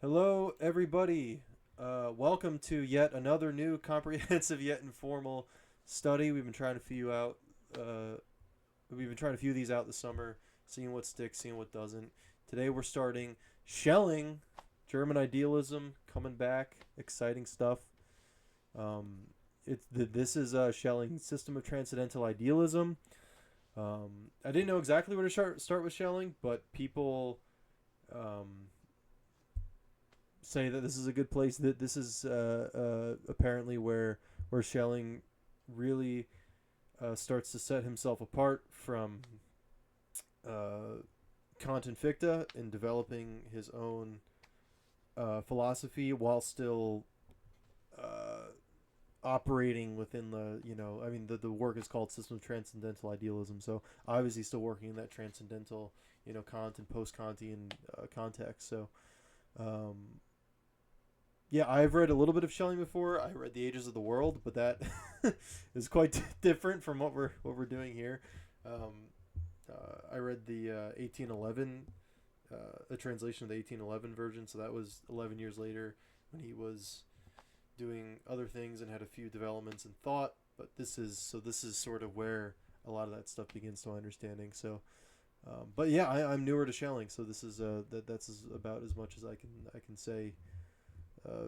Hello, everybody. Welcome to yet another new comprehensive yet informal study. Uh, we've been trying to few these out this summer, seeing what sticks, seeing what doesn't. Today we're starting Schelling, German idealism, coming back, exciting stuff. This is Schelling's system of transcendental idealism. I didn't know exactly where to start with Schelling, but people um, say that this is a good place. That this is apparently where Schelling really starts to set himself apart from uh, Kant and Fichte in developing his own philosophy while still uh, operating within the work is called System of Transcendental Idealism. So obviously still working in that transcendental, Kant and post-Kantian context. So um, yeah, I've read a little bit of Schelling before. I read The Ages of the World, but that is quite different from what we're doing here. I read the 1811, a translation of the 1811 version, so that was 11 years later when he was doing other things and had a few developments in thought. But this is sort of where a lot of that stuff begins to my understanding. So, but yeah, I'm newer to Schelling, so this is that's about as much as I can say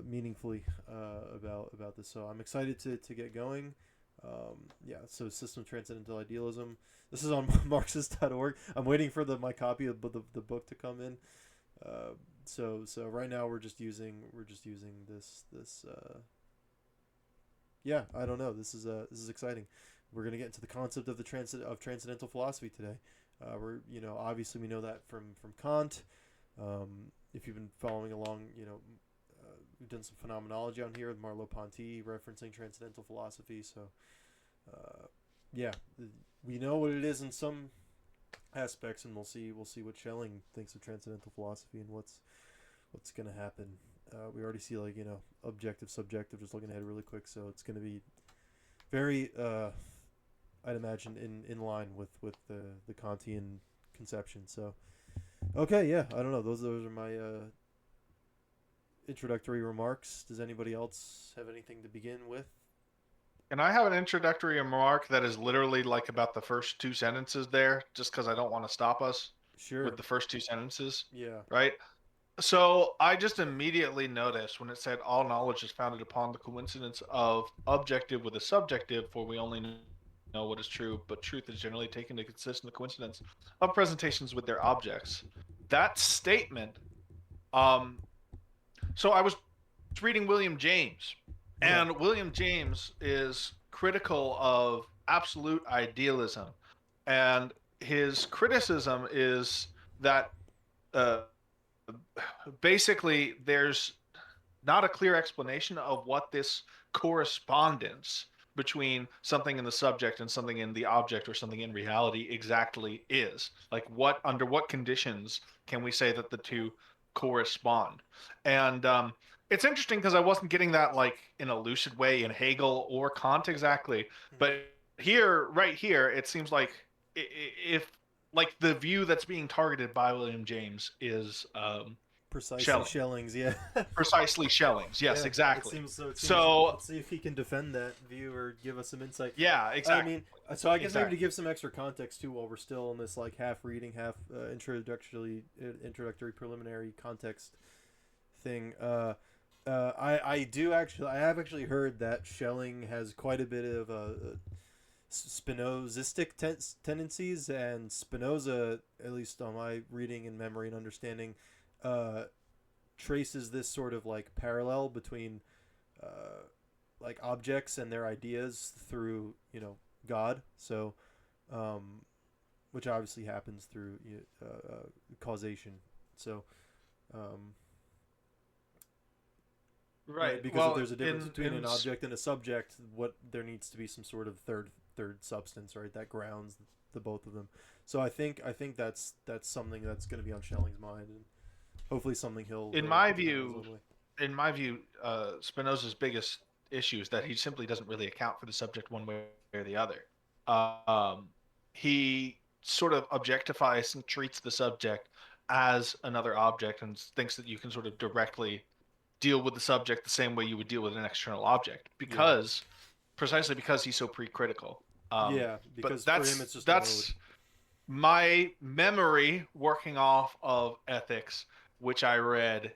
meaningfully about this. So I'm excited to get going. Yeah, so System of Transcendental Idealism. This is on Marxist.org. I'm waiting for my copy of the book to come in. So right now we're just using this. Yeah, I don't know. This is exciting. We're gonna get into the concept of transcendental philosophy today. We're obviously we know that from Kant. If you've been following along, we've done some phenomenology on here with Merleau-Ponty referencing transcendental philosophy. So, yeah, we know what it is in some aspects, and we'll see what Schelling thinks of transcendental philosophy and what's gonna happen. We already see objective, subjective. Just looking ahead really quick, so it's gonna be very, I'd imagine, in line with the Kantian conception. So, okay, yeah, I don't know. Those are my introductory remarks. Does anybody else have anything to begin with? And I have an introductory remark that is literally like about the first two sentences there, just because I don't want to stop us with Sure. the first two sentences, Yeah. right? So I just immediately noticed when it said all knowledge is founded upon the coincidence of objective with a subjective, for we only know what is true, but truth is generally taken to consist in the coincidence of presentations with their objects. That statement, um, so I was reading William James, Yeah. and William James is critical of absolute idealism, and his criticism is that uh, basically there's not a clear explanation of what this correspondence between something in the subject and something in the object or something in reality exactly is. Like, what under what conditions can we say that the two correspond? And it's interesting because I wasn't getting that like in a lucid way in Hegel or Kant exactly, but Mm-hmm. here, right here, it seems like if like the view that's being targeted by William James is Precisely Schelling, Schelling's. Yeah. precisely Schelling's. Yes, Yeah. It exactly. seems so. It seems. So Let's see if he can defend that view or give us some insight. yeah, I mean, so I guess maybe to exactly. give some extra context too, while we're still in this like half reading, half introductory preliminary context thing. I have actually heard that Schelling has quite a bit of Spinozistic tendencies, and Spinoza, at least on my reading and memory and understanding, uh, traces this sort of like parallel between like objects and their ideas through God. So, um, which obviously happens through causation. So, um, right, Right. because if Well, there's a difference in between in an object and a subject, what there needs to be some sort of third substance, right? That grounds the both of them. So I think that's something that's going to be on Schelling's mind, and hopefully something he'll in he'll my present in his view, own way. Spinoza's biggest issue is that he simply doesn't really account for the subject one way or the other. Um, he sort of objectifies and treats the subject as another object and thinks that you can sort of directly deal with the subject the same way you would deal with an external object, Yeah. because precisely because he's so pre-critical. Yeah, But because for him it's just a mode. that's my memory working off of ethics, which I read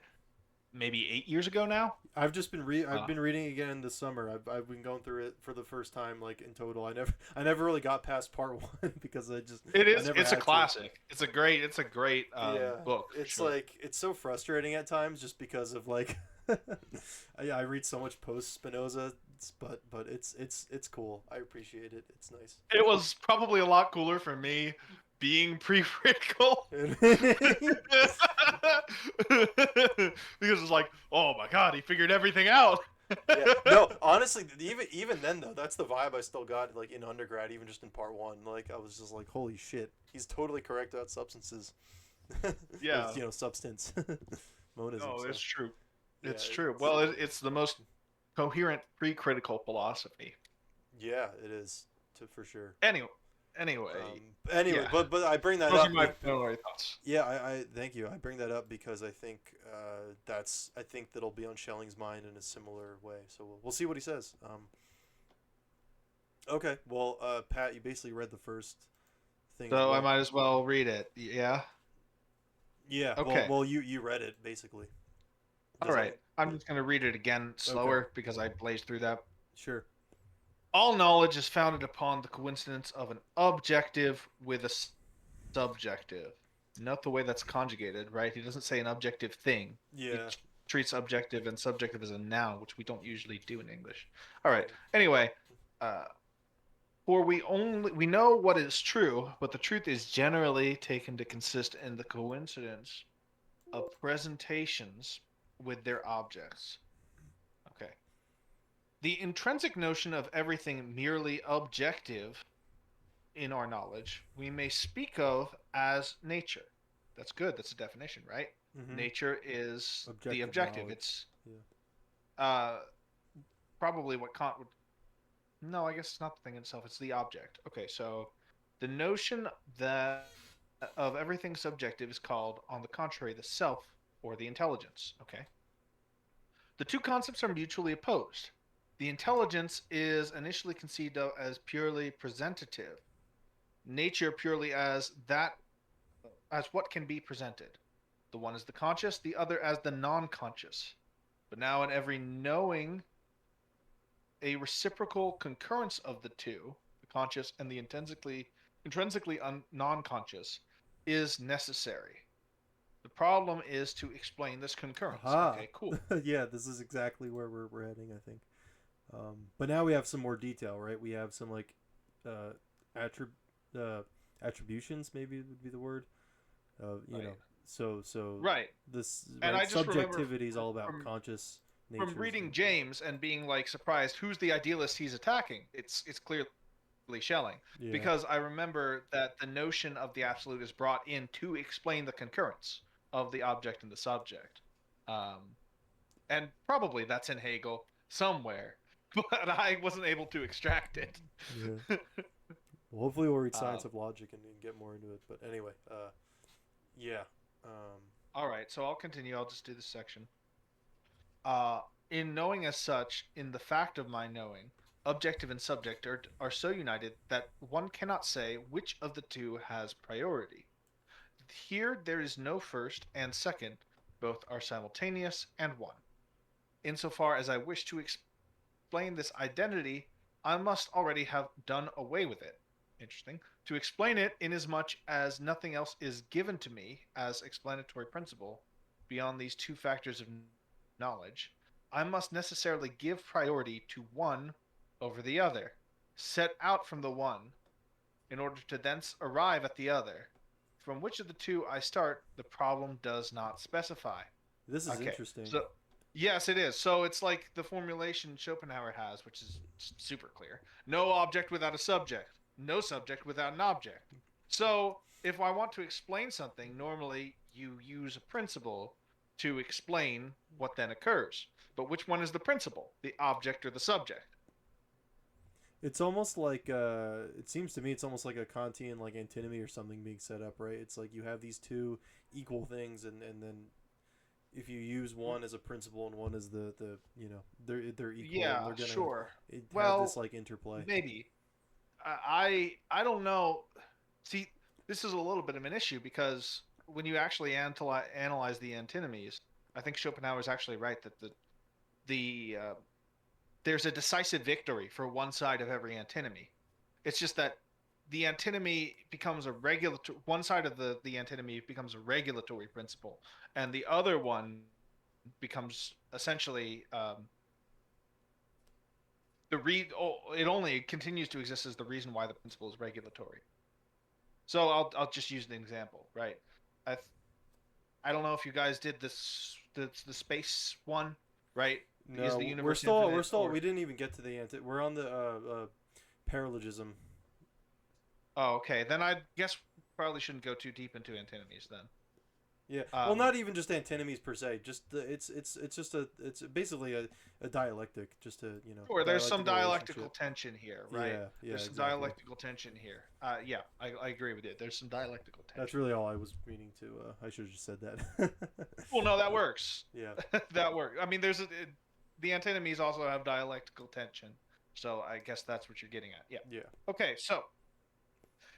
maybe 8 years ago now. I've Uh, been reading again this summer. I've been going through it for the first time like in total. I never really got past part 1 because I never it's a had to. classic. It's a great Yeah, book for it's sure. like it's so frustrating at times just because of like I read so much post Spinoza, but it's cool. I appreciate it. It's nice. It was probably a lot cooler for me being pre-critical. Because it's like, oh my god, he figured everything out. Yeah. No, honestly, even then though, that's the vibe I still got like in undergrad, even just in part 1. Like I was just like, holy shit, he's totally correct about substances. Or, Yeah, substance. Monism. no, So it's true. yeah, It's true. Well, it's the most coherent pre-critical philosophy. yeah, it is for sure. Anyway, anyway, Anyway, yeah, but I bring that those are up. my preliminary thoughts. Yeah, I thank you. I bring that up because I think that'll be on Schelling's mind in a similar way. So we'll see what he says. Okay. Well, Pat, you basically read the first thing of So I what. might as well read it. Yeah. Yeah. Okay. Well, you read it basically. All Does right. that? I'm just going to read it again Okay. slower because I blazed through that. Sure. All knowledge is founded upon the coincidence of an objective with a subjective. Note the way that's conjugated, right? He doesn't say an objective thing. He Yeah. treats objective and subjective as a noun, which we don't usually do in English. All right. Anyway, uh, for we know what is true, but the truth is generally taken to consist in the coincidence of presentations with their objects. Okay. The intrinsic notion of everything merely objective in our knowledge, we may speak of as nature. That's good. That's a definition, right? Mm-hmm. Nature is the Objective objective. knowledge. It's Yeah. uh, probably what Kant would. No, I guess it's not the thing itself. It's the object. Okay, so the notion that of everything subjective is called, on the contrary, the self or the intelligence. Okay. The two concepts are mutually opposed. The intelligence is initially conceived of as purely presentative, nature purely as what can be presented. The one is the conscious, the other as the non-conscious. But now in every knowing, a reciprocal concurrence of the two, the conscious and the intrinsically non-conscious, is necessary. The problem is to explain this concurrence. Aha. Okay, cool. Yeah, this is exactly where we're heading, I think. But now we have some more detail, right? We have some like uh, attrib- uh, attributions, maybe would be the word. Right. So Right. this And right I just remember subjectivity is all about from conscious from natures. reading James and being like surprised who's the idealist he's attacking. It's clearly Schelling, Yeah. because I remember that the notion of the absolute is brought in to explain the concurrence of the object and the subject, um, and probably that's in Hegel somewhere, but I wasn't able to extract it. Yeah. Well, hopefully we'll read um, Science of Logic and get more into it. But anyway, yeah. all right, so I'll continue. I'll just do this section. Uh, in knowing as such, in the fact of my knowing, objective and subject are so united that one cannot say which of the two has priority. Here there is no first and second, both are simultaneous and one. Insofar as I wish to explain this identity, I must already have done away with it. Interesting. To explain it, inasmuch as nothing else is given to me as explanatory principle beyond these two factors of knowledge, I must necessarily give priority to one over the other, set out from the one, in order to thence arrive at the other. From which of the two I start, the problem does not specify. this is Okay, interesting. so yes, it is. So it's like the formulation Schopenhauer has, which is super clear: no object without a subject, no subject without an object. So if I want to explain something, normally you use a principle to explain what then occurs. But which one is the principle, the object or the subject? It's almost like it seems to me it's almost like a Kantian like antinomy or something being set up, right? It's like you have these two equal things, and then if you use one as a principle and one as the they're equal and Yeah, they're gonna sure. have this Well, like interplay. maybe. I don't know. See, this is a little bit of an issue because when you actually analyze the antinomies, I think Schopenhauer is actually right that the there's a decisive victory for one side of every antinomy. It's just that the antinomy becomes a regulatory. One side of the antinomy becomes a regulatory principle, and the other one becomes essentially it only continues to exist as the reason why the principle is regulatory. So I'll just use an example, right? I I don't know if you guys did the space one, right? Is the No, universe infinite we or didn't even get to the we're on the paralogism. oh, okay. Then I guess probably shouldn't go too deep into antinomies then. Yeah, well, Um, not even just antinomies per se. Just it's just it's basically a dialectic, just a sure, there's some dialectical dialectical relationship. tension here, right? Yeah, yeah, There's some exactly. dialectical tension here. Yeah, I agree with you. There's some dialectical That's tension. really all I was meaning to. I should have just said that. Well, no, that works. Yeah, That works. I mean, the antinomies also have dialectical tension, so I guess that's what you're getting at. Yeah. yeah. Okay, so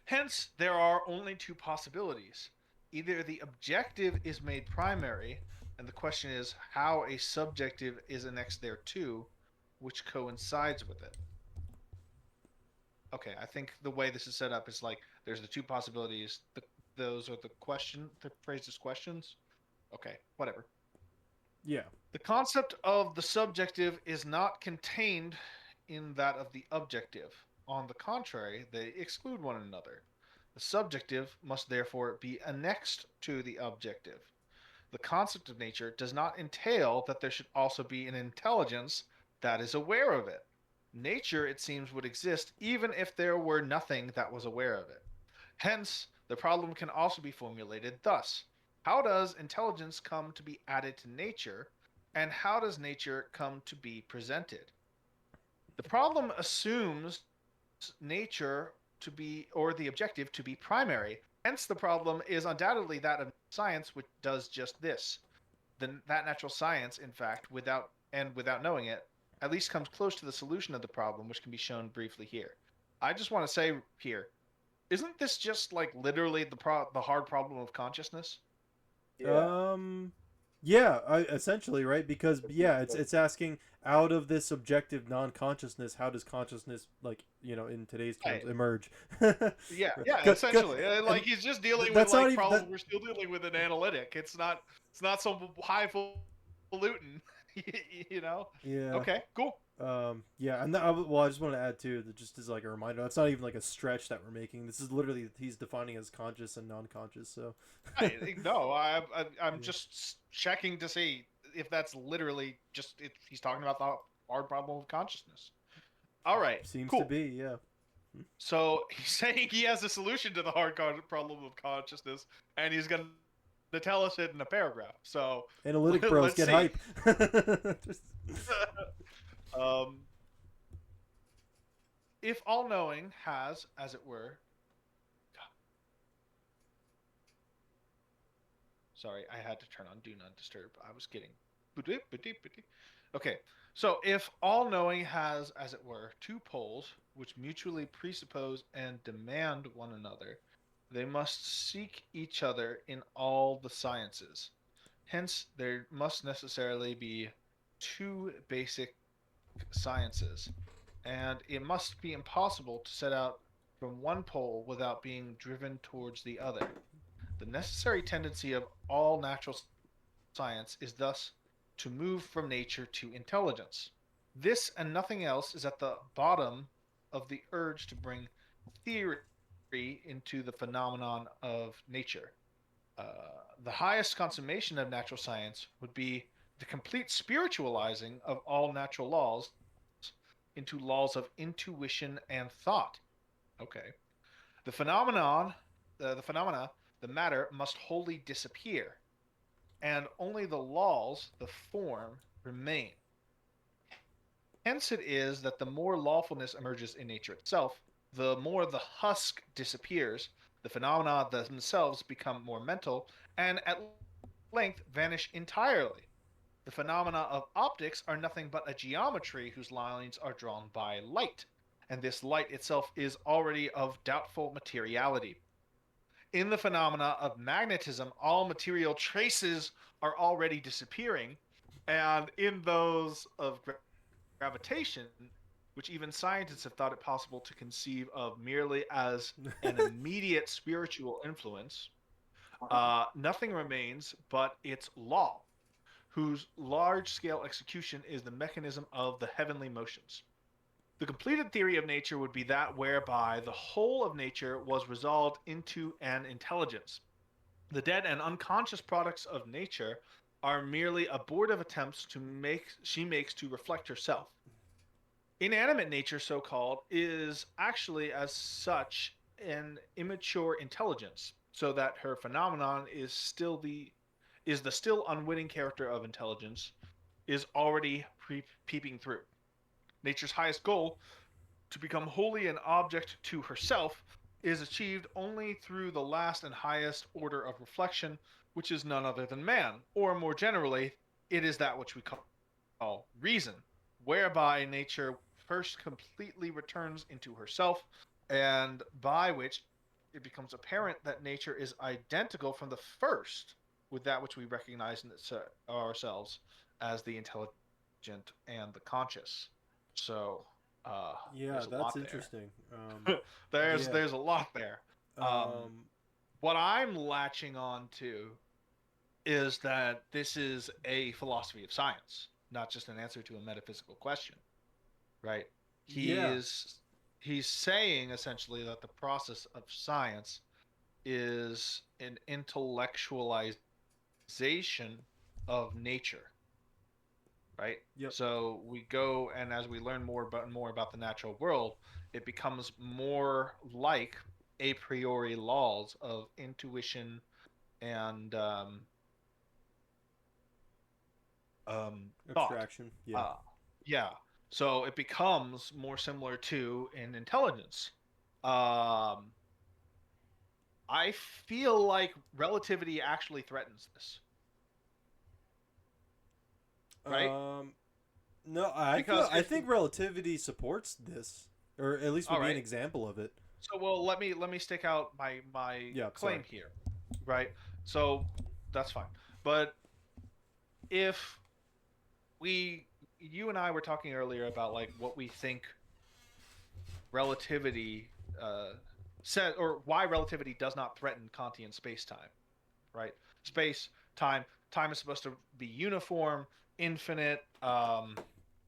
hence there are only two possibilities. Either the objective is made primary, and the question is how a subjective is annexed thereto, which coincides with it. Okay, I think the way this is set up is like there's the two possibilities. Those are the phrases questions. Okay, whatever. Yeah. The concept of the subjective is not contained in that of the objective. On the contrary, they exclude one another. The subjective must therefore be annexed to the objective. The concept of nature does not entail that there should also be an intelligence that is aware of it. Nature, it seems, would exist even if there were nothing that was aware of it. Hence, the problem can also be formulated thus: how does intelligence come to be added to nature, and how does nature come to be presented? The problem assumes nature to be, or the objective to be primary. Hence, the problem is undoubtedly that of science, which does just this. That natural science, in fact, without knowing it, at least comes close to the solution of the problem, which can be shown briefly here. I just want to say here, isn't this just like literally the hard problem of consciousness? Yeah. Um. Yeah, essentially, right? Because yeah, it's asking out of this subjective non-consciousness, how does consciousness, like in today's terms, Right. emerge? Yeah, yeah, essentially. Like And he's just dealing with that's not like even that. problems we're still dealing with in analytic. It's not some highfalutin, you know. Yeah. Okay, cool. Yeah, and well, I just want to add too that just as like a reminder, that's not even like a stretch that we're making. This is literally he's defining as conscious and non-conscious. So, No, I'm yeah, just checking to see if that's literally just he's talking about the hard problem of consciousness. All right, seems to cool. be. Yeah, So he's saying he has a solution to the problem of consciousness, and he's going to tell us it in a paragraph. So analytic bros let's get see. hype. Just, um, if all knowing has, as it were, sorry, I had to turn on Do Not Disturb. I was getting. Okay, so if all knowing has, as it were, two poles which mutually presuppose and demand one another, they must seek each other in all the sciences. Hence, there must necessarily be two basic sciences, and it must be impossible to set out from one pole without being driven towards the other. The necessary tendency of all natural science is thus to move from nature to intelligence. This and nothing else is at the bottom of the urge to bring theory into the phenomenon of nature. The highest consummation of natural science would be the complete spiritualizing of all natural laws into laws of intuition and thought. Okay. The phenomenon, the phenomena, the matter must wholly disappear, and only the laws, the form, remain. Hence it is that the more lawfulness emerges in nature itself, the more the husk disappears, the phenomena themselves become more mental, and at length vanish entirely. The phenomena of optics are nothing but a geometry whose lines are drawn by light, and this light itself is already of doubtful materiality. In the phenomena of magnetism, all material traces are already disappearing, and in those of gravitation, which even scientists have thought it possible to conceive of merely as an immediate spiritual influence, nothing remains but its law, whose large scale execution is the mechanism of the heavenly motions. The completed theory of nature would be that whereby the whole of nature was resolved into an intelligence. The dead and unconscious products of nature are merely abortive attempts she makes to reflect herself. Inanimate nature, so called, is actually as such an immature intelligence, so that her phenomenon is the still unwitting character of intelligence is already peeping through. Nature's highest goal, to become wholly an object to herself, is achieved only through the last and highest order of reflection, which is none other than man, or more generally, it is that which we call reason, whereby nature first completely returns into herself, and by which it becomes apparent that nature is identical from the first with that which we recognize in ourselves as the intelligent and the conscious. So Yeah, there's a that's lot there. interesting. Yeah. There's a lot there. Um, Um, what I'm latching on to is that this is a philosophy of science, not just an answer to a metaphysical question, right? He yeah. is he's saying essentially that the process of science is an intellectualization of nature, right? Yep. So we go, and as we learn more about the natural world, it becomes more like a priori laws of intuition and thought. Abstraction. Yeah. Uh, yeah. So it becomes more similar to an intelligence. Um, I feel like relativity actually threatens this, right? Um, no, I feel Because I if think relativity supports this, or at least would all be an right, example of it. so well, let me stick out my Yeah. Sorry. claim here, right? So that's fine. But if we, you and I were talking earlier about like what we think relativity says, or why relativity does not threaten Kantian space time, right? Space, time is supposed to be uniform, infinite,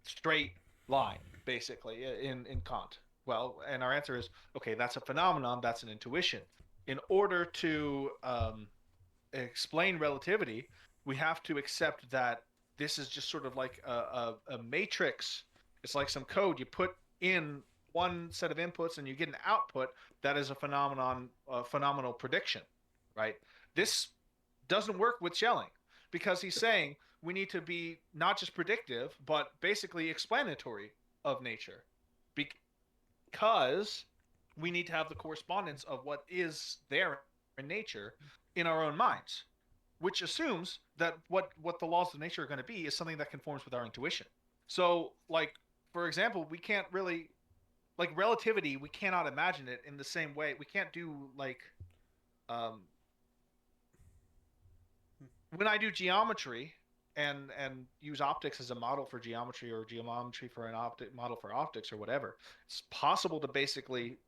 straight line, basically, in Kant. Well, and our answer is okay, that's a phenomenon, that's an intuition. In order to explain relativity, we have to accept that this is just sort of like a matrix. It's like some code. You put in one set of inputs and you get an output that is a phenomenal prediction, right? This doesn't work with Schelling because he's saying we need to be not just predictive, but basically explanatory of nature because we need to have the correspondence of what is there in nature in our own minds, which assumes that what the laws of nature are going to be is something that conforms with our intuition. So, like for example, we can't really like relativity. We cannot imagine it in the same way. We can't do like um, when I do geometry and use optics as a model for geometry or geometry for an optic model for optics or whatever. It's possible to basically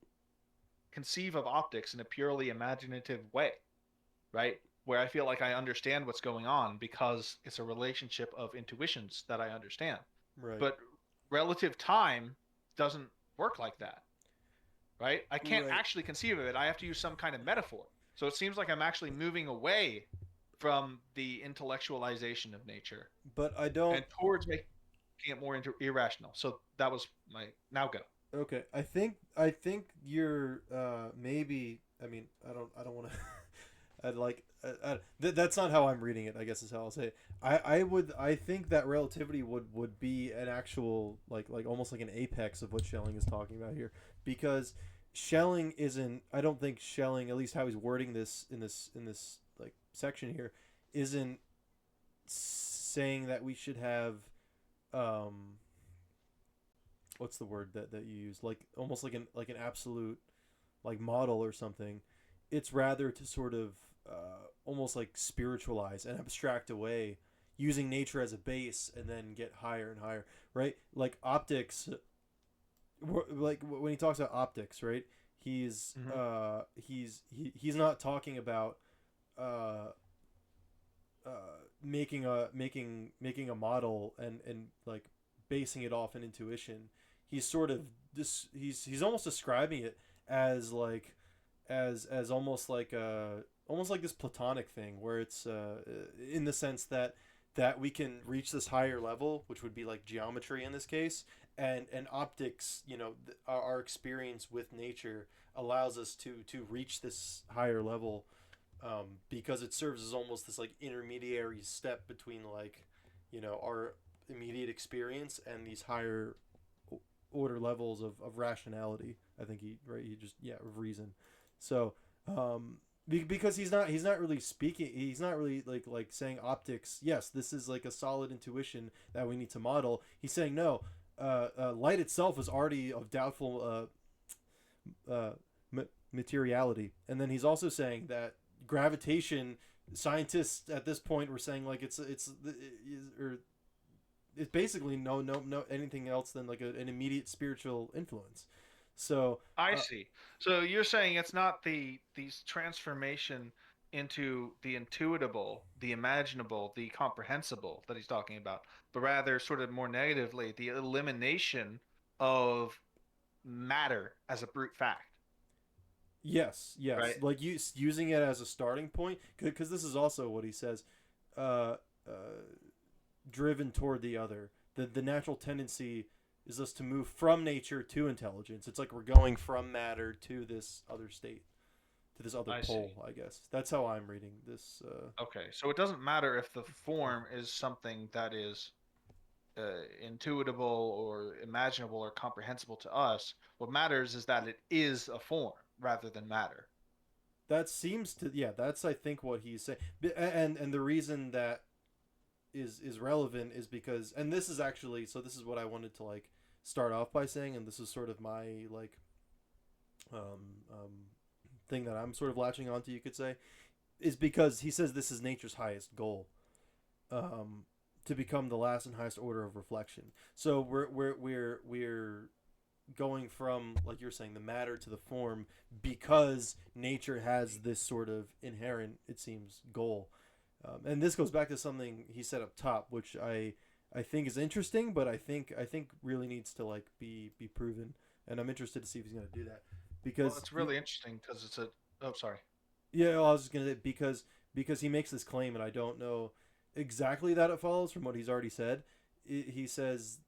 conceive of optics in a purely imaginative way, right? Where I feel like I understand what's going on because it's a relationship of intuitions that I understand. Right. But relative time doesn't work like that, right? I can't Right. actually conceive of it. I have to use some kind of metaphor. So it seems like I'm actually moving away from the intellectualization of nature But I don't. and towards making it more irrational. So that was my now go. Okay. I think you're maybe. I mean, I don't want to. I'd like that's not how I'm reading it. I guess is how I'll say it. I think that relativity would be an actual like almost like an apex of what Schelling is talking about here, because Schelling isn't. I don't think Schelling, at least how he's wording this in this like section here, isn't saying that we should have um what's the word that you use, like almost like an absolute like model or something. It's rather to sort of almost like spiritualize and abstract away using nature as a base and then get higher and higher, right? Like optics, like when he talks about optics, right? Hmm. He's not talking about uh, making a model and like basing it off an intuition. He's sort of this. He's almost describing it as like as almost like this platonic thing where it's in the sense that we can reach this higher level, which would be like geometry in this case, and optics. Our experience with nature allows us to reach this higher level, because it serves as almost this like intermediary step between like our immediate experience and these higher order levels of rationality. I think he just of reason. So because he's not really speaking, he's not really like saying optics, yes, this is like a solid intuition that we need to model. He's saying no, light itself is already of doubtful materiality. And then he's also saying that gravitation, scientists at this point were saying like or it's basically no anything else than like an immediate spiritual influence. So I see. So you're saying it's not these transformation into the intuitable, the imaginable, the comprehensible that he's talking about, but rather sort of more negatively, the elimination of matter as a brute fact, yes, right? like using it as a starting point, because this is also what he says. Uh, uh, Driven toward the other. The natural tendency is us to move from nature to intelligence. It's like we're going from matter to this other state, to this other I see. pole. I guess that's how I'm reading this. Okay, so it doesn't matter if the form is something that is intuitable or imaginable or comprehensible to us. What matters is that it is a form rather than matter. That seems to That's I think what he's saying, and the reason that is relevant is because, and this is actually, so this is what I wanted to like start off by saying, and this is sort of my like thing that I'm sort of latching onto, you could say, is because he says this is nature's highest goal, um, to become the last and highest order of reflection. So we're going from, like you're saying, the matter to the form, because nature has this sort of inherent, it seems, goal. And this goes back to something he said up top, which I think is interesting, but I think really needs to like be proven, and I'm interested to see if he's going to do that, Well, because it's really interesting because it's a. Oh, sorry. yeah, well, I was just going to say, because he makes this claim, and I don't know exactly that it follows from what he's already said. He says,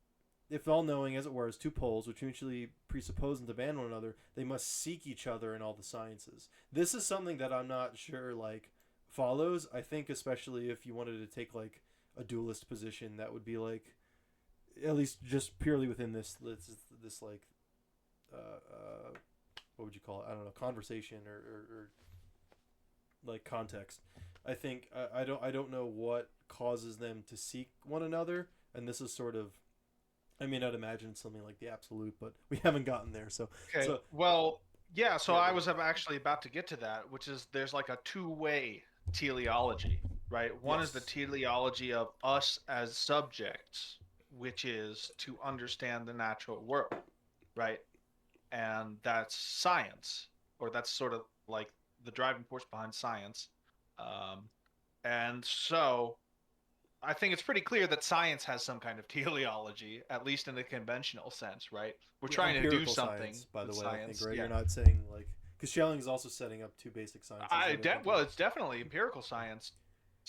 if all knowing, as it were, is two poles which mutually presuppose and demand one another, they must seek each other in all the sciences. This is something that I'm not sure like follows. I think especially if you wanted to take like a dualist position, that would be like, at least just purely within this like what would you call it? I don't know, conversation or like context. I think I don't know what causes them to seek one another, and this is sort of, I mean, I'd imagine something like the absolute, but we haven't gotten there. So, Okay. so Well, yeah. So yeah, I go was ahead. actually about to get to that, which is there's like a two-way teleology, right? One is the Yes, teleology of us as subjects, which is to understand the natural world, right? And that's science, or that's sort of like the driving force behind science. Um, and so I think it's pretty clear that science has some kind of teleology, at least in the conventional sense, right? We're yeah, trying to do empirical something science, by the with way. I think, science. right. Yeah. You're not saying like, because Schelling is also setting up two basic sciences that I think Well, are. it's definitely empirical science.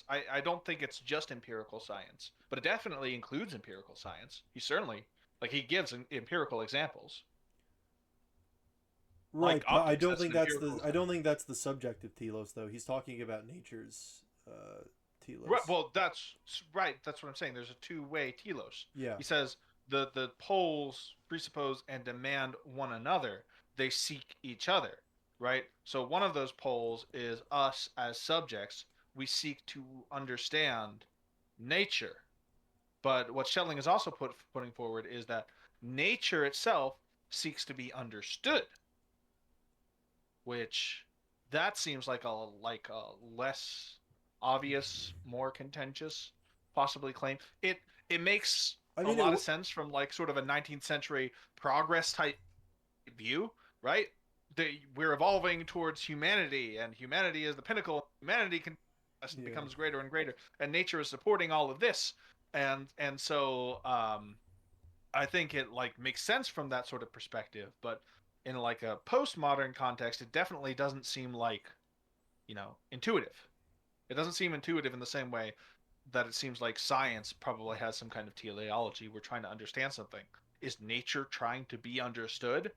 I don't think it's just empirical science, but it definitely includes empirical science. He certainly, like, he gives empirical examples. like Right, but optics as an empirical I sense. don't think that's the subjective telos though. He's talking about nature's Right. telos. Well, that's right. That's what I'm saying. There's a two-way telos. Yeah. He says the poles presuppose and demand one another. They seek each other. Right. So one of those poles is us as subjects. We seek to understand nature. But what Schelling is also putting forward is that nature itself seeks to be understood, which that seems like a less obvious, more contentious, possibly claim. It makes I a mean, lot of sense from like sort of a 19th century progress type view, right? We're evolving towards humanity, and humanity is the pinnacle. Humanity can yeah. becomes greater and greater, and nature is supporting all of this, and so I think it like makes sense from that sort of perspective, but in like a postmodern context, it definitely doesn't seem like, intuitive. It doesn't seem intuitive in the same way that it seems like science probably has some kind of teleology. We're trying to understand something. Is nature trying to be understood?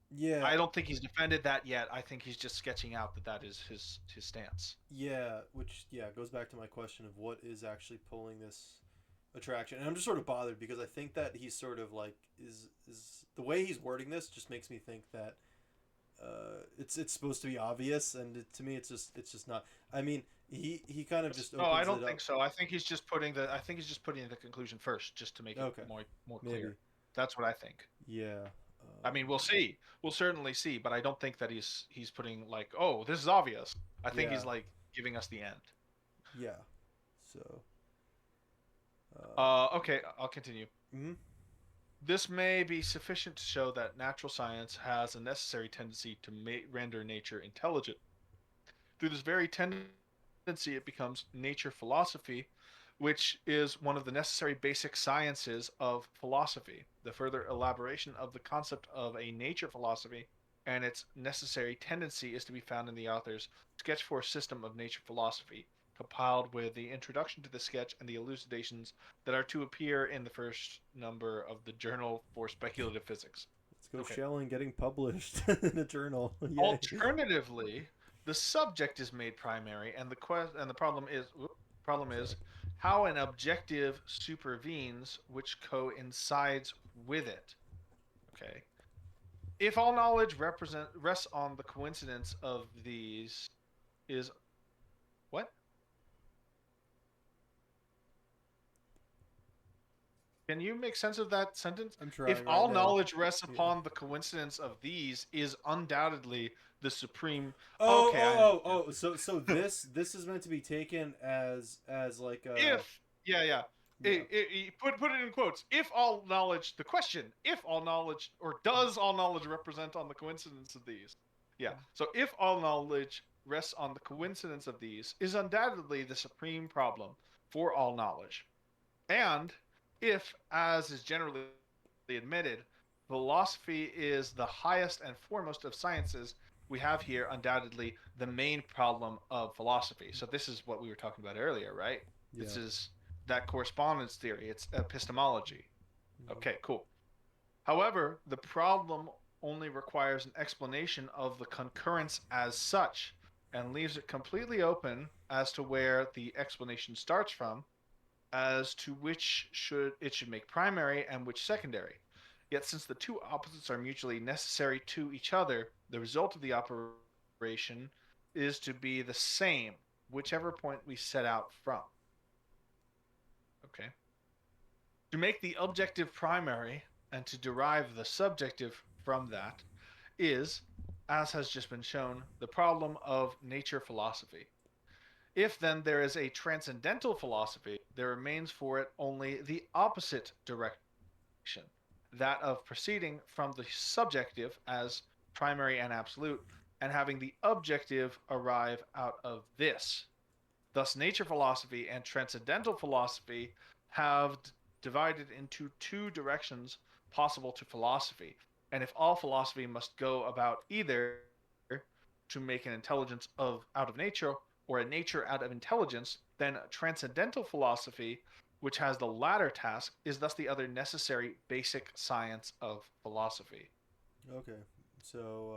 Yeah. I don't think he's defended that yet. I think he's just sketching out that that is his stance. Yeah, which goes back to my question of what is actually pulling this attraction. And I'm just sort of bothered because I think that he's sort of like is the way he's wording this just makes me think that it's supposed to be obvious, and to me it's just not. I mean, he kind of just No, I opens don't it think up. so. I think he's just putting the conclusion first, just to make it Okay, more maybe. clear. That's what I think. Yeah. I mean, we'll see. We'll certainly see, but I don't think that he's putting like, oh, this is obvious. I think Yeah. he's like giving us the end. Yeah. So. Uh, Okay, I'll continue. mhm. This may be sufficient to show that natural science has a necessary tendency to render nature intelligent. Through this very tendency, it becomes nature philosophy, which is one of the necessary basic sciences of philosophy. The further elaboration of the concept of a nature philosophy and its necessary tendency is to be found in the author's Sketch for a System of Nature Philosophy, compiled with the introduction to the sketch and the elucidations that are to appear in the first number of the Journal for Speculative Physics. Let's go Okay. Schelling getting published in a journal. Yay. Alternatively, the subject is made primary, and the problem is how an objective supervenes which coincides with it. Okay. If all knowledge rests on the coincidence of these, is what? Can you make sense of that sentence? I'm If trying right all now. knowledge rests Yeah. upon the coincidence of these, is undoubtedly the supreme. Oh, Okay, I oh, understand. oh, oh. So this is meant to be taken as like a If yeah, yeah, yeah. put it in quotes. If all knowledge, the question, if all knowledge, or does all knowledge represent on the coincidence of these? Yeah. So if all knowledge rests on the coincidence of these, is undoubtedly the supreme problem for all knowledge. And if, as is generally admitted, philosophy is the highest and foremost of sciences, we have here undoubtedly the main problem of philosophy. So this is what we were talking about earlier, right? Yeah. This is that correspondence theory. It's epistemology. Mhm. Okay, cool. However, the problem only requires an explanation of the concurrence as such and leaves it completely open as to where the explanation starts from, as to which should make primary and which secondary. Yet since the two opposites are mutually necessary to each other, the result of the operation is to be the same, whichever point we set out from. Okay. To make the objective primary and to derive the subjective from that is, as has just been shown, the problem of nature philosophy. If then there is a transcendental philosophy, there remains for it only the opposite direction, that of proceeding from the subjective as primary and absolute, and having the objective arrive out of this. Thus, nature philosophy and transcendental philosophy have divided into two directions possible to philosophy. And if all philosophy must go about either to make an intelligence out of nature or a nature out of intelligence, then transcendental philosophy, which has the latter task, is thus the other necessary basic science of philosophy. Okay. So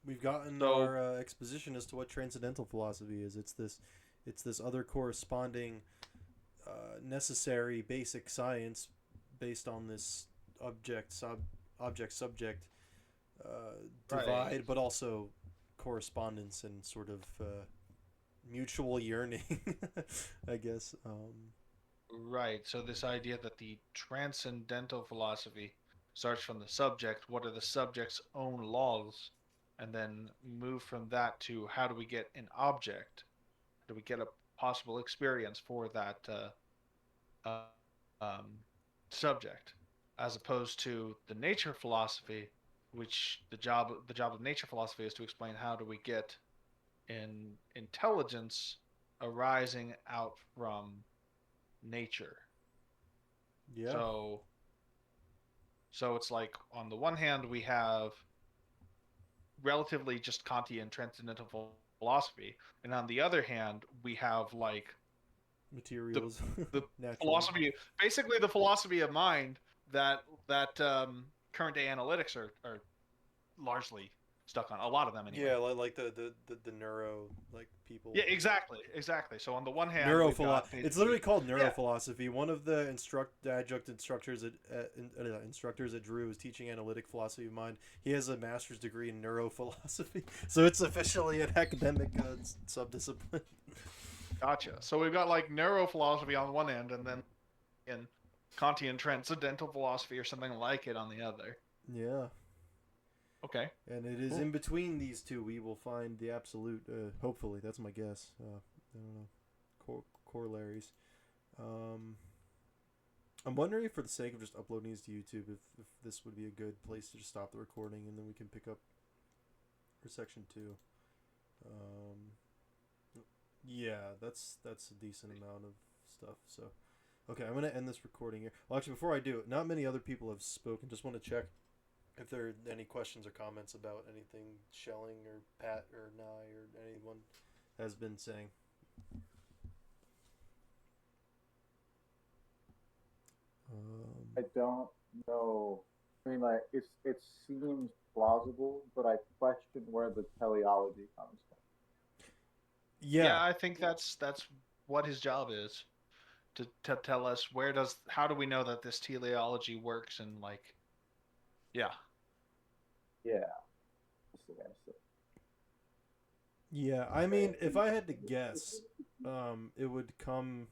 we've gotten So our exposition as to what transcendental philosophy is. It's this other corresponding, necessary basic science based on this object sub object subject right, divide, but also correspondence and sort of mutual yearning, I guess. right. So this idea that the transcendental philosophy starts from the subject, what are the subject's own laws, and then move from that to how do we get an object? Do we get a possible experience for that uh, um, subject, as opposed to the nature philosophy, which the job of nature philosophy is to explain how do we get an intelligence arising out from nature. Yeah, So so it's like on the one hand we have relatively just Kantian transcendental philosophy, and on the other hand we have like the materials, the naturalism. philosophy, basically the philosophy of mind that current day analytics are largely stuck on. A lot of them Yeah, anyway. like the neuro like people. Yeah, exactly. So on the one hand, we've Neurophilo. got It's literally basically, called yeah, neurophilosophy. One of the adjunct instructors instructors at Drew is teaching analytic philosophy of mind. He has a master's degree in neurophilosophy, so it's officially an academic subdiscipline. gotcha. So we've got like neurophilosophy on one end, and then in Kantian transcendental philosophy or something like it on the other. Yeah, Okay, and it is cool. in between these two we will find the absolute. Hopefully, that's my guess. I don't know. Corollaries. Um, I'm wondering if, for the sake of just uploading these to YouTube, if this would be a good place to just stop the recording and then we can pick up for section two. Um, yeah, that's a decent amount of stuff. So, okay, I'm gonna end this recording here. Well, actually, before I do, not many other people have spoken. Just want to check if there are any questions or comments about anything Schelling or Pat or Nye or anyone has been saying. I don't know. I mean, like it seems plausible, but I question where the teleology comes from. Yeah, Yeah, I think that's what his job is, to tell us how do we know that this teleology works, and like, yeah. Yeah, that's the answer. yeah. I mean, if I had to guess, it would come.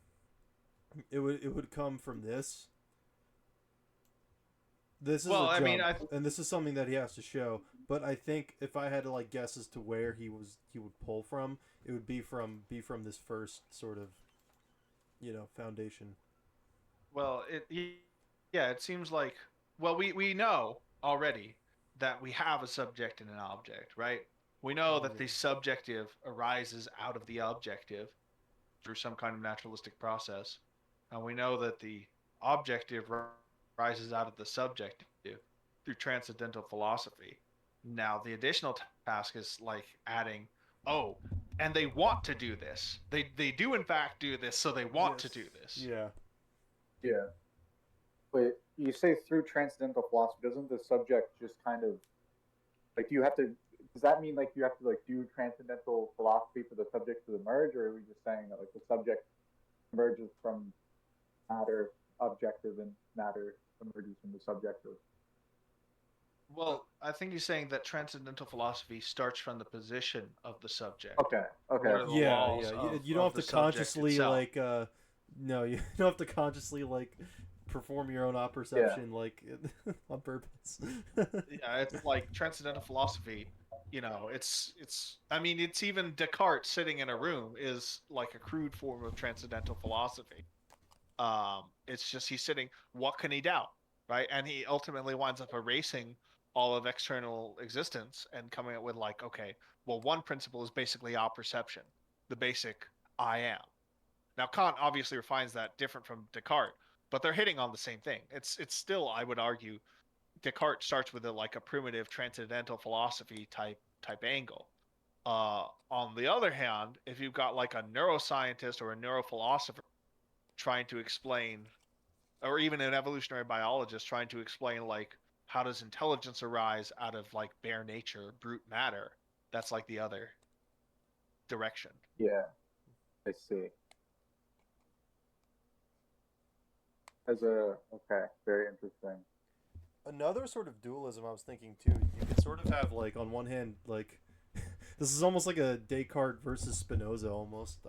It would come from this. This is Well, a I mean, jump, and this is something that he has to show. But I think if I had to like guess as to where he would pull from, it would be from this first sort of foundation. well, yeah, it seems like, well, we know already that we have a subject and an object, right? We know that the Yeah. subjective arises out of the objective through some kind of naturalistic process, and we know that the objective rises out of the subjective through transcendental philosophy. Now, the additional task is like adding, oh, and they want to do this. They do in fact do this, so they want to Yes. do this. Yeah. Yeah, but you say through transcendental philosophy, doesn't the subject just kind of like do you have to? Does that mean like you have to like do transcendental philosophy for the subject to emerge, or are we just saying that like the subject emerges from matter, objective, and matter emerges from the subjective? Well, I think he's saying that transcendental philosophy starts from the position of the subject. Okay, okay, What are the Yeah. Yeah. laws You don't of have the to subject consciously itself? like. No, you don't have to consciously like perform your own yeah, perception like on purpose. Yeah, it's like transcendental philosophy. It's. I mean, it's even Descartes sitting in a room is like a crude form of transcendental philosophy. It's just he's sitting. What can he doubt, right? And he ultimately winds up erasing all of external existence and coming up with like, okay, well, one principle is basically our perception, the basic I am. Now Kant obviously refines that different from Descartes, but they're hitting on the same thing. It's still, I would argue, Descartes starts with like a primitive transcendental philosophy type angle. On the other hand, if you've got like a neuroscientist or a neurophilosopher trying to explain, or even an evolutionary biologist trying to explain like how does intelligence arise out of like bare nature, brute matter? That's like the other direction. Yeah, I see. Okay, very interesting. Another sort of dualism I was thinking too. You could sort of have like on one hand like this is almost like a Descartes versus Spinoza almost.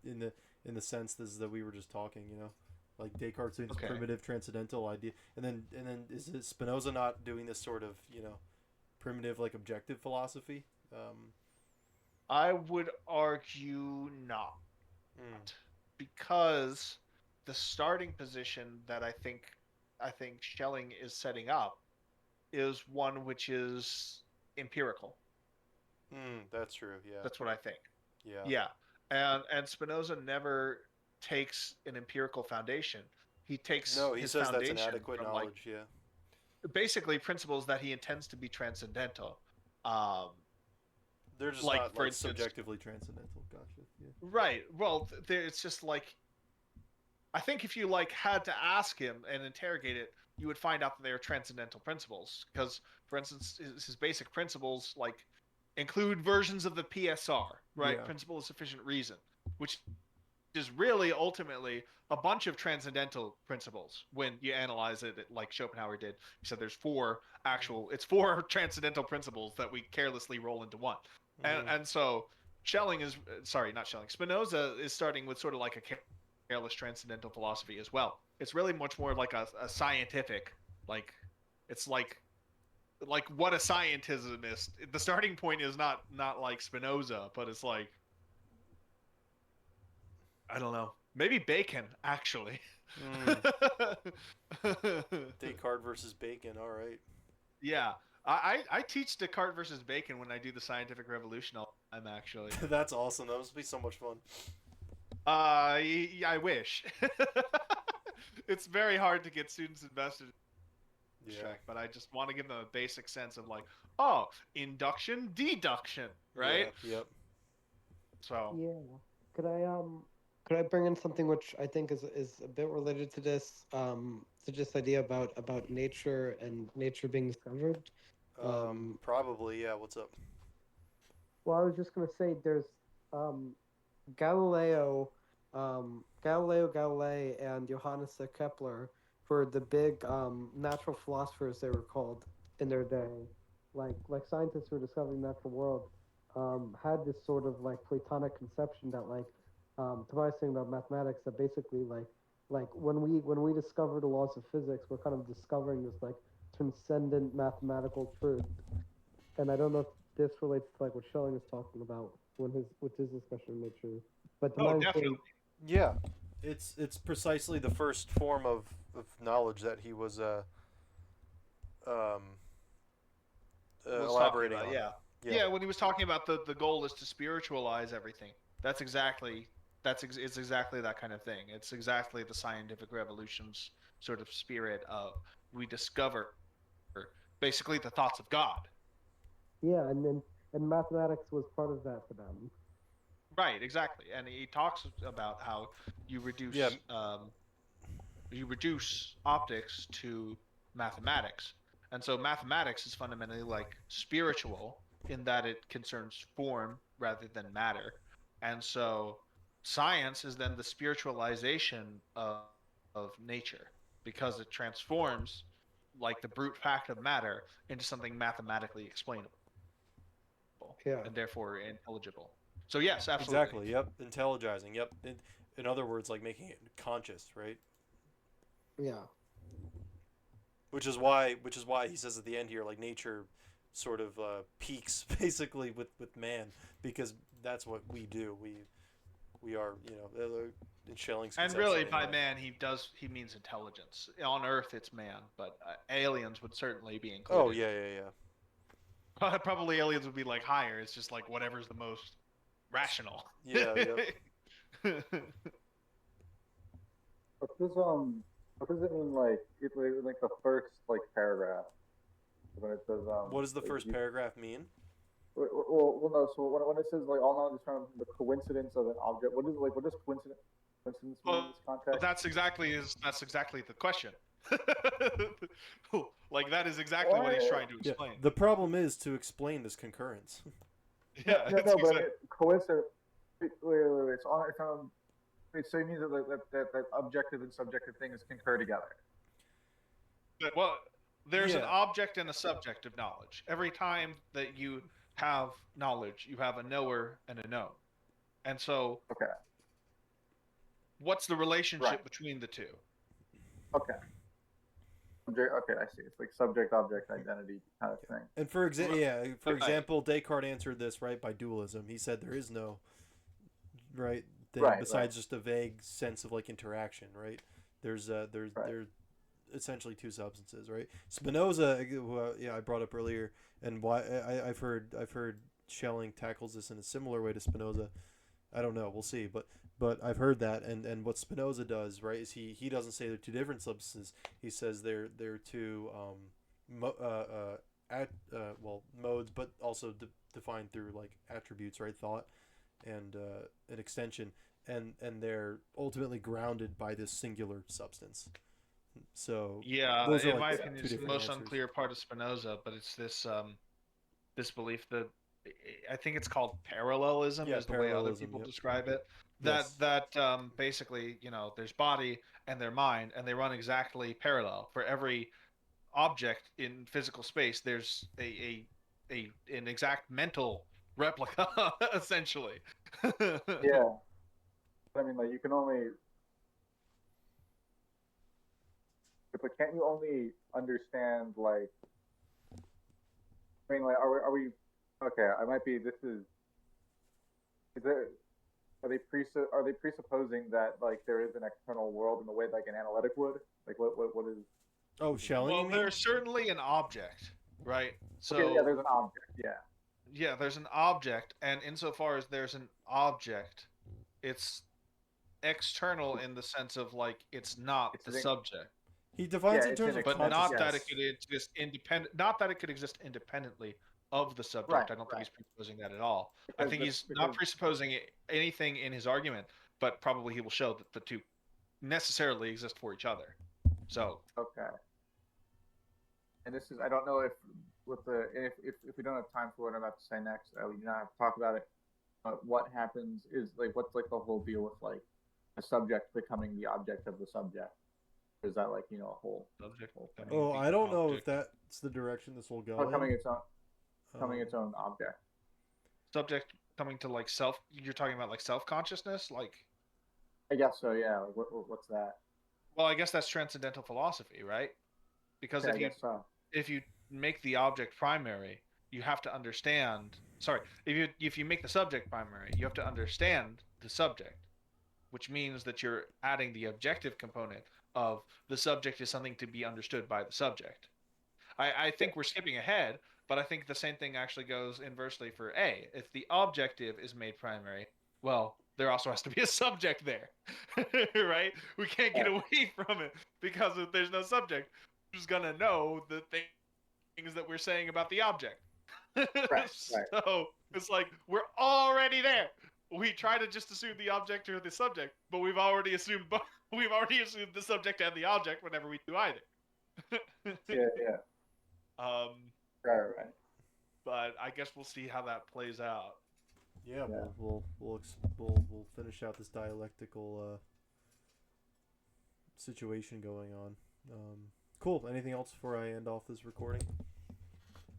In the sense this that we were just talking, you know, like Descartes doing this Okay. primitive transcendental idea, and then is it Spinoza not doing this sort of, you know, primitive like objective philosophy? I would argue not, Mm, because the starting position that I think Schelling is setting up is one which is empirical. that's true. Yeah. That's what I think. Yeah. Yeah. And Spinoza never takes an empirical foundation. He takes No, he his says that's foundation inadequate from like knowledge. Yeah. basically principles that he intends to be transcendental. Um, They're just like not for like instance, subjectively transcendental. Gotcha. Yeah. right. Well, it's just like I think if you like had to ask him and interrogate it, you would find out that they are transcendental principles. Because, for instance, his basic principles like include versions of the PSR, right? Yeah. Principle of sufficient reason, which is really ultimately a bunch of transcendental principles when you analyze it like Schopenhauer did. He said there's it's four transcendental principles that we carelessly roll into one. And so Schelling is sorry, not Schelling. Spinoza is starting with sort of like a careless transcendental philosophy as well. It's really much more like a scientific, like it's like what a scientism is. The starting point is not like Spinoza, but it's like I don't know. Maybe Bacon, actually. Descartes versus Bacon. All right. Yeah. I teach Descartes versus Bacon when I do the scientific revolution all the time, actually. That's awesome. That must be so much fun. I wish. It's very hard to get students invested in this Yeah. track, but I just want to give them a basic sense of like, oh, induction, deduction, right? Yeah, yep. So, Yeah. Could I bring in something which I think is a bit related to this idea about nature and nature being discovered? Probably. Yeah. What's up? Well, I was just gonna say there's um, Galileo, Galileo Galilei, and Johannes Kepler were the big natural philosophers they were called in their day. Like scientists who were discovering the natural world had this sort of like Platonic conception that like Tobias saying about mathematics that basically like when we discover the laws of physics, we're kind of discovering this like transcendent mathematical truth. And I don't know if this relates to like what Schelling is talking about with his discussion of nature. But the oh, mind definitely. Yeah. It's precisely the first form of knowledge that he was Was elaborating talking on. about, yeah, when he was talking about the goal is to spiritualize everything. It's exactly that kind of thing. It's exactly the scientific revolution's sort of spirit of we discover basically the thoughts of God. Yeah, and mathematics was part of that for them. Right, exactly. And he talks about how you reduce Yeah. You reduce optics to mathematics. And so mathematics is fundamentally like spiritual in that it concerns form rather than matter. And so science is then the spiritualization of nature because it transforms like the brute fact of matter into something mathematically explainable Yeah. and therefore intelligible. So yes, absolutely. Exactly. Yep. Intelligizing. Yep. In other words, like making it conscious, right? Yeah. Which is why he says at the end here, like nature sort of peaks basically with man, because that's what we do. We are, you know, in Schelling's And conception really, by anyway. man, he means intelligence. On Earth, it's man, but aliens would certainly be Oh included. yeah. Probably aliens would be like higher. It's just like whatever's the most rational. Yeah. Yep. What does it mean like the first like paragraph when it says What does the like, first paragraph mean? well no, so when it says like all knowledge is from the coincidence of an object, what does coincidence mean in Well, this context? that's exactly the question. Like that is exactly what he's trying to Yeah. explain. The problem is to explain this concurrence. Yeah, No, it's no, but exact- coincidence. Wait. It's on. Wait, so it means that objective and subjective things concur together. well, there's an Yeah. object and a subject of knowledge. Every time that you have knowledge, you have a knower and a known. And so, Okay. what's the relationship Right. between the two? Okay. Okay, I see. It's like subject-object identity kind of thing. And for Right. example, Descartes answered this right by dualism. He said there is no right thing Right, besides just a vague sense of like interaction, right? There's there's essentially two substances, right? Spinoza, who I brought up earlier, and why I've heard Schelling tackles this in a similar way to Spinoza. I don't know, we'll see, but I've heard that, and what Spinoza does, right, is he doesn't say they're two different substances. He says they're two modes, but also defined through like attributes, right? Thought and an extension, and they're ultimately grounded by this singular substance. So Yeah, those are in like my two opinion, it's the different most answers. unclear part of Spinoza, but it's this belief that I think it's called parallelism Yeah, is the way other parallelism, people yep. describe it. Yes. That basically, there's body and their mind, and they run exactly parallel. For every object in physical space, there's an exact mental replica, essentially. Yeah. I mean, like you can only. But can't you only understand like? I mean, like, are we? Okay, I might be. This is. Is there? Are they presupposing that like there is an external world in the way like an analytic would? Like what is? Oh, Schelling, you Well, mean? there's certainly an object, right? So Okay, yeah, there's an object. Yeah. yeah, there's an object, and insofar as there's an object, it's external in the sense of like it's not It's the an- subject, He defines Yeah, it in it's terms an of but extension, not consciousness. that it could exist independent. Not that it could exist independently of the subject. Right, I don't think right. he's presupposing that at all. I Because think the- he's because- not presupposing anything in his argument, but probably he will show that the two necessarily exist for each other. So Okay. And this is I don't know if we don't have time for what I'm about to say next, we do not have to talk about it. But what happens is like what's like the whole deal with like a subject becoming the object of the subject? Is that like a whole subject. whole thing? Oh, I don't know if Object. that's the direction this will go. Becoming in. its own object. Subject coming to like self. You're talking about like self-consciousness, like. I guess so. Yeah. Like, what's that? Well, I guess that's transcendental philosophy, right? Because Yeah, I guess so. if you make the object primary, you have to understand. Sorry, if you make the subject primary, you have to understand the subject, which means that you're adding the objective component of the subject is something to be understood by the subject. I think we're skipping ahead, but I think the same thing actually goes inversely for A. If the objective is made primary, well, there also has to be a subject there, right? We can't get away from it because if there's no subject, who's gonna know the things that we're saying about the object? Right. So it's like we're already there. We try to just assume the object or the subject, but we've already assumed the subject and the object whenever we do either. Yeah. Right. But I guess we'll see how that plays out. Yeah, Yeah. we'll finish out this dialectical situation going on. Cool. Anything else before I end off this recording?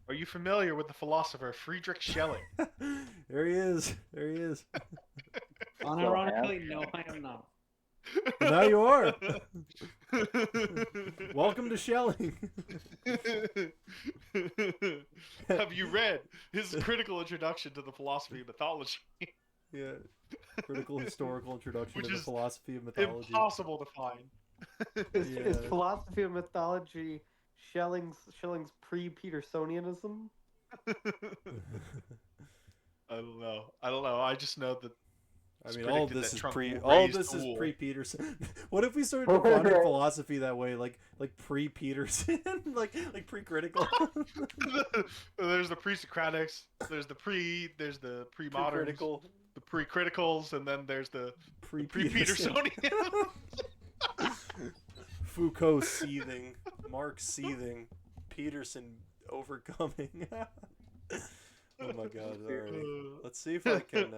Are you familiar with the philosopher Friedrich Schelling? There he is. There he is. Unironically, no, I am not. Now you are. Welcome to Schelling. Have you read his critical introduction to the philosophy of mythology? Yeah. Critical historical introduction Which to the is philosophy of mythology. Impossible to find. Is Yeah. philosophy of mythology Schelling's pre-Petersonianism? I don't know. I just know that. I It's mean, all of predicted this that is Trump pre. will All of raise this the is wool. pre Peterson. What if we started defining philosophy that way, like pre Peterson, like pre-critical? There's the pre-Socratics. There's the pre-modern. Pre-critical. The pre-criticals, and then there's the Pre-Peterson. pre-Petersonian. Foucault seething, Marx seething, Peterson overcoming. Oh my God! Alrighty, let's see if I can.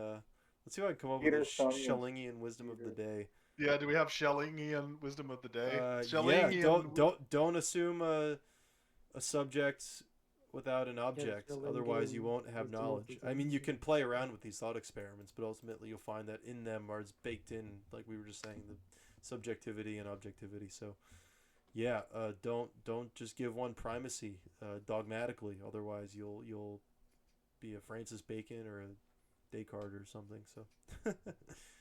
Let's see if I can come up with a Petersonian. Schellingian wisdom of the day. Yeah, do we have Schellingian wisdom of the day? Yeah, Schellingian... don't assume a subject without an object. Schellingian Otherwise, you won't have wisdom of knowledge. the I mean, you day. can play around with these thought experiments, but ultimately, you'll find that in them are baked in, like we were just saying, the subjectivity and objectivity. So, yeah, don't just give one primacy dogmatically. Otherwise, you'll be a Francis Bacon or a Descartes or something. So.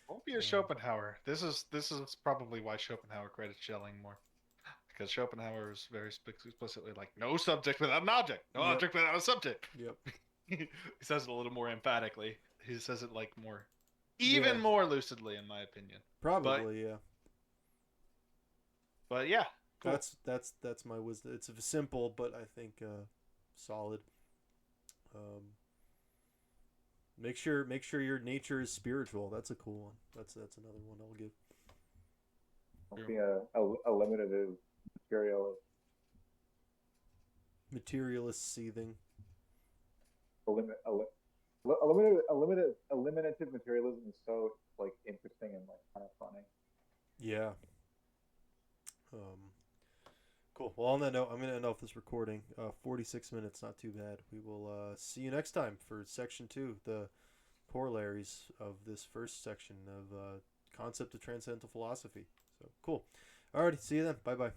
Won't be a Schopenhauer. This is probably why Schopenhauer credits Schelling more, because Schopenhauer is very explicitly like, no subject without an object, no Yep. object without a subject. Yep. He says it a little more emphatically. He says it like even more lucidly, in my opinion. Probably, yeah. But yeah, cool. That's my wisdom. It's simple, but I think solid. Make sure your nature is spiritual. That's a cool one. That's another one I'll give. Don't be a limited materialist. Materialist seething. Eliminative materialism is so like interesting and like kind of funny. Yeah. Cool. Well, on that note, I'm gonna end off this recording. 46 minutes, not too bad. We will see you next time for section 2, the corollaries of this first section of concept of transcendental philosophy. So cool. Alrighty, see you then. Bye bye.